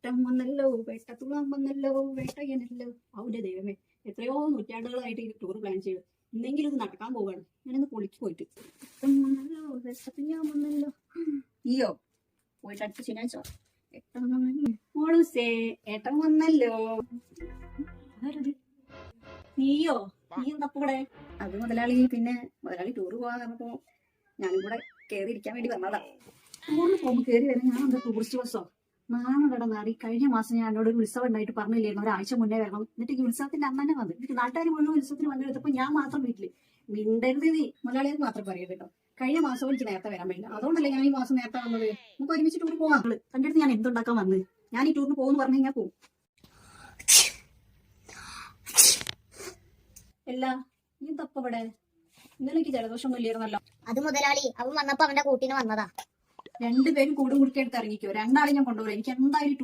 വേട്ടം വന്നല്ലോ, വേട്ടത്തുള്ളാൻ വന്നല്ലോ, വേട്ടയ്യനല്ലോ. അവന്റെ ദൈവമേ, എത്രയോ നൂറ്റാണ്ടുകളായിട്ട് ഈ ടൂർ പ്ലാൻ ചെയ്തു. ഇന്നെങ്കിലും ഇത് നടക്കാൻ പോവാണ്. ഞാനൊന്ന് പൊളിക്ക് പോയിട്ട്. വേട്ടം വന്നല്ലോ, വേട്ടത്തുള്ളാൻ വന്നല്ലോ. നീയോ പോയിട്ട് അടുത്ത ശനിയാഴ്ച ഏട്ടൻ വന്നല്ലോ. മോളൂസേ, ഏട്ടൻ വന്നല്ലോ. ആരത്? നീയോ? നീ എന്താ ഇവിടെ? അത് മുതലാളി, പിന്നെ മുതലാളി ടൂറ് പോകാൻ പറഞ്ഞപ്പോ ഞാനും കൂടെ കയറി ഇരിക്കാൻ വേണ്ടി വന്നതാ. ടൂറിന് പോകുമ്പോൾ കയറി വരാൻ ഞാൻ എന്താ ടൂറിസ്റ്റ് ബസ്സോ? നാളെ നാടി കഴിഞ്ഞ മാസം ഞാൻ എന്നോട് ഒരു ഉത്സവം ഉണ്ടായിട്ട് പറഞ്ഞില്ലായിരുന്നു, ഒരാഴ്ച മുന്നേ വരണം. എന്നിട്ട് ഈ ഉത്സവത്തിന്റെ അന്ന് തന്നെ വന്നു. എന്നിട്ട് നാട്ടുകാർ മുഴുവൻ ഉത്സവത്തിന് വന്നെടുത്തപ്പോ ഞാൻ മാത്രം വീട്ടില്. മിണ്ടരുത് നീ, മുതലാളിയത് മാത്രം പറയരുത് കേട്ടോ. കഴിഞ്ഞ മാസം എനിക്ക് നേരത്തെ വരാൻ പറ്റില്ല, അതുകൊണ്ടല്ലേ ഞാൻ ഈ മാസം നേരത്തെ വന്നത്. നമുക്ക് ഒരുമിച്ച് ടൂർ പോവാം. തന്റെ അടുത്ത് ഞാൻ എന്തുണ്ടാക്കാൻ വന്നത്? ഞാൻ ഈ ടൂറിന് പോകുന്നു പറഞ്ഞു കഴിഞ്ഞാൽ പോകും. അല്ല, നീ തപ്പ ഇവിടെ? ഇന്നലെ എനിക്ക് ജലദോഷമൊന്നും ഇല്ലായിരുന്നല്ലോ. അത് മുതലാളി അവൻ വന്നപ്പോ അവന്റെ കൂട്ടിന് വന്നതാ. രണ്ടുപേരും കൂടും കുടിക്കെടുത്ത് ഇറങ്ങിക്കോ. രണ്ടാളെ ഞാൻ കൊണ്ടുപോകും. എനിക്ക് എന്തായാലും